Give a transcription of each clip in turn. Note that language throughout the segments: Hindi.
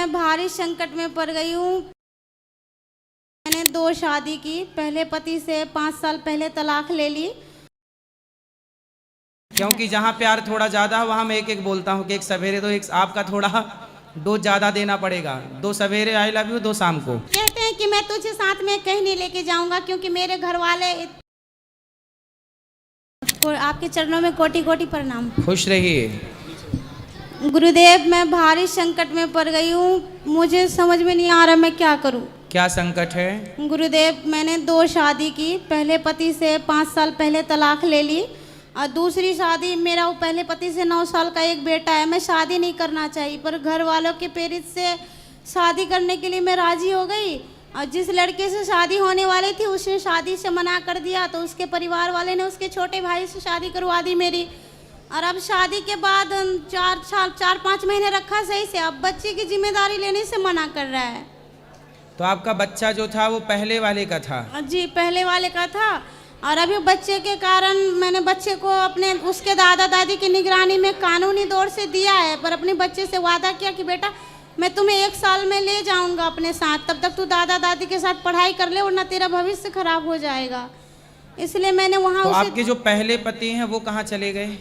मैं भारी संकट में पड़ गई हूँ। मैंने 2 शादी की। पहले पति से 5 साल पहले तलाक ले ली। क्योंकि जहाँ प्यार थोड़ा ज्यादा है वहाँ मैं एक एक बोलता हूँ कि एक सवेरे दो, एक आपका थोड़ा डोज ज्यादा देना पड़ेगा। 2 सवेरे आई लव यू, 2 शाम को। कहते हैं कि मैं तुझे साथ में कहीं नहीं लेके जाऊंगा क्योंकि मेरे घर वाले। आपके चरणों में कोटि कोटि प्रणाम। खुश रहिए। गुरुदेव, मैं भारी संकट में पड़ गई हूँ। मुझे समझ में नहीं आ रहा मैं क्या करूँ। क्या संकट है? गुरुदेव, मैंने 2 शादी की। पहले पति से 5 साल पहले तलाक ले ली और दूसरी शादी, मेरा वो पहले पति से 9 साल का एक बेटा है। मैं शादी नहीं करना चाहिए पर घर वालों के प्रेरित से शादी करने के लिए मैं राजी हो गई। और जिस लड़के से शादी होने वाली थी उसने शादी से मना कर दिया, तो उसके परिवार वाले ने उसके छोटे भाई से शादी करवा दी मेरी। और अब शादी के बाद 4-5 महीने रखा सही से, अब बच्चे की जिम्मेदारी लेने से मना कर रहा है। तो आपका बच्चा जो था वो पहले वाले का था? जी, पहले वाले का था। और अभी बच्चे के कारण मैंने बच्चे को अपने उसके दादा दादी की निगरानी में कानूनी दौर से दिया है, पर अपने बच्चे से वादा किया कि बेटा मैं तुम्हें 1 साल में ले जाऊंगा अपने साथ, तब तक तू दादा दादी के साथ पढ़ाई कर ले वरना तेरा भविष्य खराब हो जाएगा। इसलिए मैंने वहाँ तो आपके जो पहले पति हैं वो कहाँ चले गए?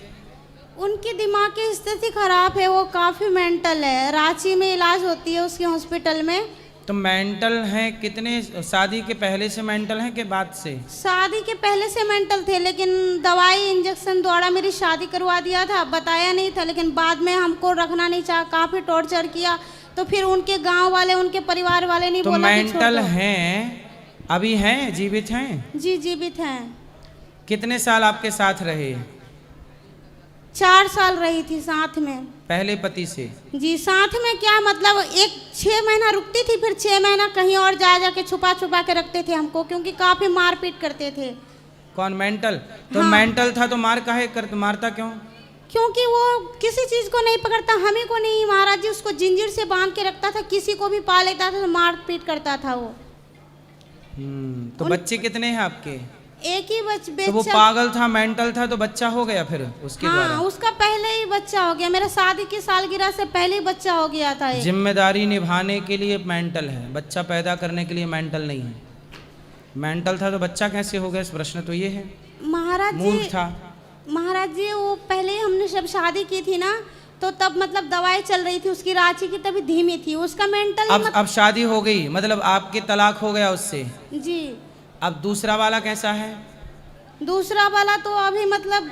उनकी दिमाग की स्थिति खराब है, वो काफ़ी मेंटल है। रांची में इलाज होती है उसके हॉस्पिटल में। तो मेंटल हैं कितने? शादी के पहले से मेंटल हैं कि बाद से? शादी के पहले से मेंटल थे, लेकिन दवाई इंजेक्शन द्वारा मेरी शादी करवा दिया था, बताया नहीं था। लेकिन बाद में हमको रखना नहीं चाहा, काफ़ी टॉर्चर किया। तो फिर उनके गांव वाले, उनके परिवार वाले नहीं तो बोला कि मेंटल हैं, अभी हैं, जीवित हैं? जी, जीवित हैं। कितने साल आपके साथ रहे? 4 साल रही थी साथ में पहले पति से? जी, साथ में क्या मतलब 6 महीना रुकती थी, फिर 6 महीना कहीं और जा के छुपा छुपा के रखते थे हमको, क्योंकि काफ़ी मारपीट करते थे। कौन मेंटल? तो हाँ। मेंटल था तो मार काहे कर, मारता क्यों? क्योंकि वो किसी चीज़ को नहीं पकड़ता, हमें को नहीं। महाराज जी उसको जंजीर से बांध के रखता था, किसी को भी पा लेता था तो मारपीट करता था वो। तो बच्चे कितने हैं आपके? एक ही बच्चा। तो वो पागल था, मेंटल था, तो बच्चा हो गया फिर उसके द्वारा? हाँ, उसका पहले ही बच्चा हो गया। मेरा शादी की सालगिरह से पहले ही बच्चा हो गया था। जिम्मेदारी निभाने के लिए मेंटल है, बच्चा पैदा करने के लिए मेंटल नहीं है। मेंटल था तो बच्चा कैसे हो गया, इस प्रश्न तो ये है। महाराज मूर्ख जी, था। महाराज जी वो पहले हमने जब शादी की थी ना, तो तब मतलब दवाई चल रही थी उसकी, रांची की, तभी धीमी थी उसका मेंटल। अब शादी हो गई, मतलब आपके तलाक हो गया उससे। जी। अब दूसरा वाला कैसा है? दूसरा वाला तो अभी मतलब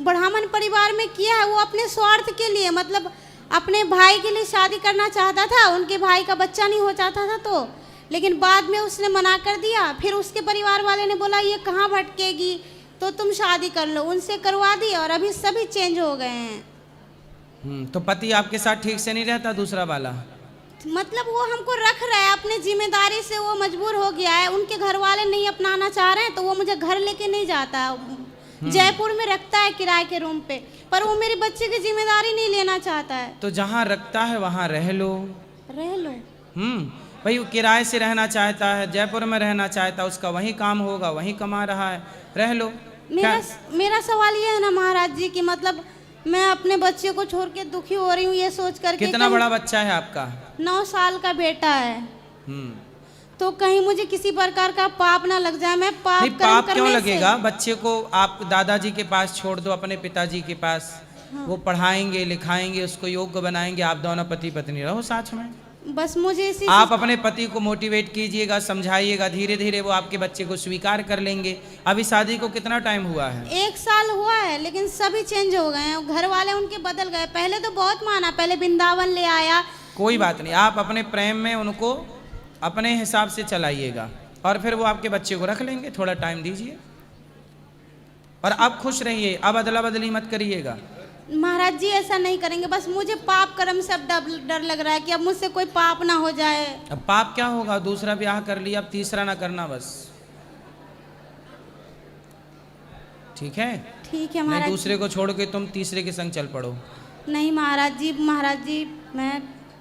ब्राह्मण परिवार में किया है, वो अपने स्वार्थ के लिए, मतलब अपने भाई के लिए शादी करना चाहता था। उनके भाई का बच्चा नहीं हो चाहता था, तो लेकिन बाद में उसने मना कर दिया। फिर उसके परिवार वाले ने बोला ये कहाँ भटकेगी, तो तुम शादी कर लो। उनसे करवा दी और अभी सभी चेंज हो गए हैं। तो पति आपके साथ ठीक से नहीं रहता दूसरा वाला? मतलब वो हमको रख रहा है अपने जिम्मेदारी से, वो मजबूर हो गया है। उनके घर वाले नहीं अपनाना चाह रहे हैं, तो वो मुझे घर लेके नहीं जाता। जयपुर में रखता है किराए के रूम पे, पर वो मेरे बच्चे की जिम्मेदारी नहीं लेना चाहता है। तो जहाँ रखता है वहाँ रह लो। रह लो। भाई वो किराए से रहना चाहता है, जयपुर में रहना चाहता है, उसका वही काम होगा, वही कमा रहा है, रह लो। मेरा सवाल ये है ना महाराज जी कि मतलब मैं अपने बच्चे को छोड़ के दुखी हो रही हूँ ये सोच करके। कितना बड़ा बच्चा है आपका? 9 साल का बेटा है। तो कहीं मुझे किसी प्रकार का पाप ना लग जाए। मैं पाप क्यों लगेगा? बच्चे को आप दादाजी के पास छोड़ दो, अपने पिताजी के पास। हाँ। वो पढ़ाएंगे लिखाएंगे, उसको योग्य बनाएंगे, आप दोनों पति पत्नी रहो साथ में। बस मुझे इसी आप अपने पति को मोटिवेट कीजिएगा, समझाइएगा, धीरे धीरे वो आपके बच्चे को स्वीकार कर लेंगे। अभी शादी को कितना टाइम हुआ है? 1 साल हुआ है, लेकिन सभी चेंज हो गए हैं। घर वाले उनके बदल गए। पहले तो बहुत माना, पहले वृंदावन ले आया। कोई बात नहीं, आप अपने प्रेम में उनको अपने हिसाब से चलाइएगा और फिर वो आपके बच्चे को रख लेंगे। थोड़ा टाइम दीजिए और अब खुश रहिए, अब अदला बदली मत करिएगा। महाराज जी ऐसा नहीं करेंगे, बस मुझे पाप कर्म से अब डर लग रहा है कि अब मुझसे कोई पाप ना हो जाए। अब पाप क्या होगा, दूसरा ब्याह कर लिया, अब तीसरा ना करना बस। ठीक है? ठीक है महाराज। दूसरे को छोड़ के तुम तीसरे के संग चल पड़ो। नहीं महाराज जी,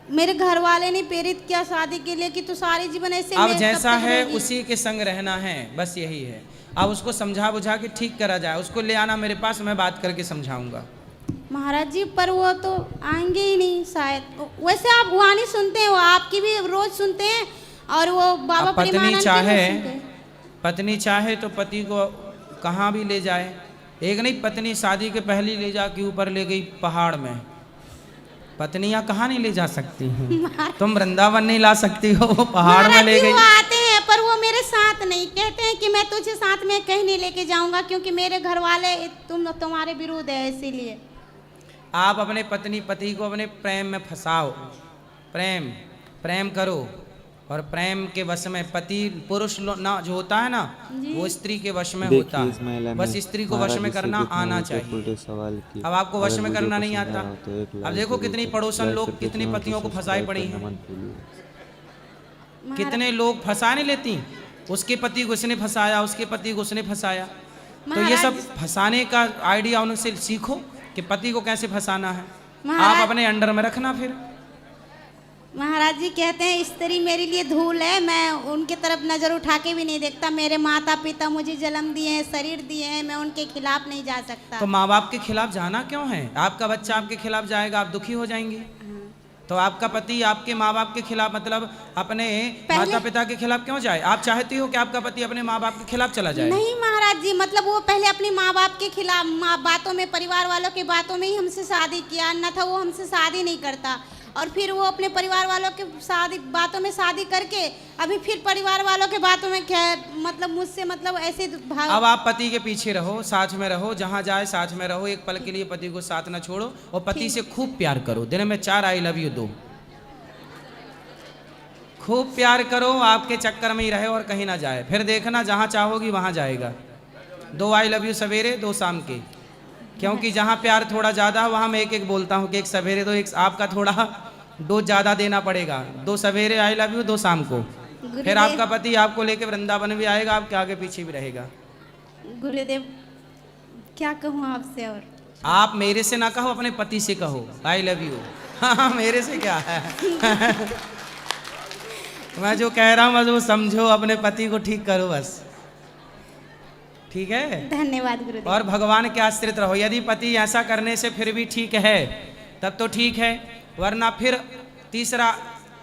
मेरे घर वाले ने प्रेरित किया शादी के लिए कि तू सारी जीवन ऐसे। अब जैसा है उसी के संग रहना है, बस यही है। अब उसको समझा बुझा के ठीक करा जाए, उसको ले आना मेरे पास, मैं बात करके समझाऊंगा। महाराज जी पर वो तो आएंगे ही नहीं शायद। वैसे आप गुआनी सुनते हैं, वो आपकी भी रोज सुनते हैं और वो बाबा अब पत्नी प्रेमानंद की चाहे रोज सुनते हैं। पत्नी चाहे तो पति को कहाँ भी ले जाए। एक नहीं पत्नी शादी के पहले ले जाके ऊपर ले गई पहाड़ में। पत्नियां कहाँ नहीं ले जा सकती हैं? तुम वृंदावन नहीं ला सकती हो, वो पहाड़ में महाराज ले जी, गई। वो आते हैं पर वो मेरे साथ नहीं, कहते हैं कि मैं तुझे साथ में कहीं नहीं लेके जाऊंगा क्योंकि मेरे घर वाले तुम्हारे विरुद्ध है, इसीलिए। आप अपने पति को अपने प्रेम में फंसाओ। प्रेम करो और प्रेम के वश में पति पुरुष ना जो होता है ना, वो स्त्री के वश में होता है। बस स्त्री को वश में करना आना चाहिए। अब आपको वश में करना नहीं आता। अब देखो कितनी पड़ोसन लोग कितनी पतियों को फंसाए पड़ी हैं। कितने लोग फंसा नहीं लेती, उसके पति को उसने फंसाया, उसके पति को उसने फंसाया। तो ये सब फंसाने का आइडिया उनसे सीखो कि पति को कैसे फंसाना है। आप अपने अंडर में रखना। फिर महाराज जी कहते हैं स्त्री मेरे लिए धूल है, मैं उनकी तरफ नजर उठा के भी नहीं देखता। मेरे माता पिता मुझे जन्म दिए हैं, शरीर दिए हैं, मैं उनके खिलाफ नहीं जा सकता। तो माँ बाप के खिलाफ जाना क्यों है? आपका बच्चा आपके खिलाफ जाएगा, आप दुखी हो जाएंगे। तो आपका पति आपके माँ बाप के खिलाफ, मतलब अपने माता पिता के खिलाफ क्यों जाए? आप चाहती हो कि आपका पति अपने माँ बाप के खिलाफ चला जाए? नहीं महाराज जी, मतलब वो पहले अपने माँ बाप के खिलाफ, बातों में, परिवार वालों की बातों में ही हमसे शादी किया, अन्यथा वो हमसे शादी नहीं करता। और फिर वो अपने परिवार वालों के बातों में शादी करके अभी फिर परिवार वालों के बातों में मतलब मुझसे मतलब ऐसे अब आप पति के पीछे रहो, साथ में रहो, जहाँ जाए साथ में रहो। एक पल के लिए पति को साथ न छोड़ो और पति से खूब प्यार करो। दिन में 4 आई लव यू दो। खूब प्यार करो, आपके चक्कर में ही रहे और कहीं ना जाए। फिर देखना जहाँ चाहोगी वहाँ जाएगा। 2 आई लव यू सवेरे, 2 शाम के। क्योंकि जहाँ प्यार थोड़ा ज़्यादा वहाँ मैं एक बोलता हूँ कि एक सवेरे दो, एक आपका थोड़ा डोज ज़्यादा देना पड़ेगा। 2 सवेरे आई लव यू, 2 शाम को। फिर आपका पति आपको लेके वृंदावन भी आएगा, आपके आगे पीछे भी रहेगा। गुरुदेव क्या कहूँ आपसे? और आप मेरे से ना कहो, अपने पति से कहो आई लव यू। हाँ, मेरे से क्या है। मैं जो कह रहा हूँ बस वो समझो, अपने पति को ठीक करो बस। ठीक है, धन्यवाद गुरुदेव। और भगवान के आश्रित रहो। यदि पति ऐसा करने से फिर भी ठीक है तब तो ठीक है, वरना फिर तीसरा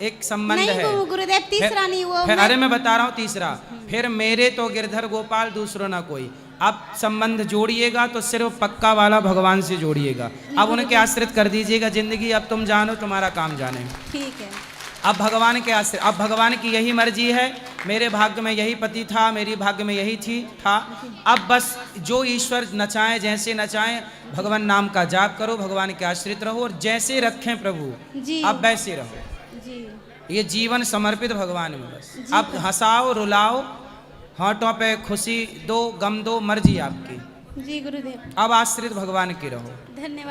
एक संबंध नहीं है। गुरुदेव तीसरा नहीं, वो अरे मैं बता रहा हूँ तीसरा। फिर मेरे तो गिरधर गोपाल दूसरो ना कोई। अब संबंध जोड़िएगा तो सिर्फ पक्का वाला भगवान से जोड़िएगा। अब उनके आश्रित कर दीजिएगा जिंदगी। अब तुम जानो, तुम्हारा काम जाने। ठीक है। अब भगवान के आश्रित, अब भगवान की यही मर्जी है। मेरे भाग्य में यही पति था, मेरी भाग्य में यही था। अब बस जो ईश्वर नचाएं, जैसे नचाएं, भगवान नाम का जाप करो, भगवान के आश्रित रहो और जैसे रखें प्रभु जी, अब वैसे रहो जी। ये जीवन समर्पित भगवान में बस। अब हंसाओ, रुलाओ, होंठों पे खुशी दो, गम दो, मर्जी आपकी। जी गुरुदेव। अब आश्रित भगवान की रहो। धन्यवाद।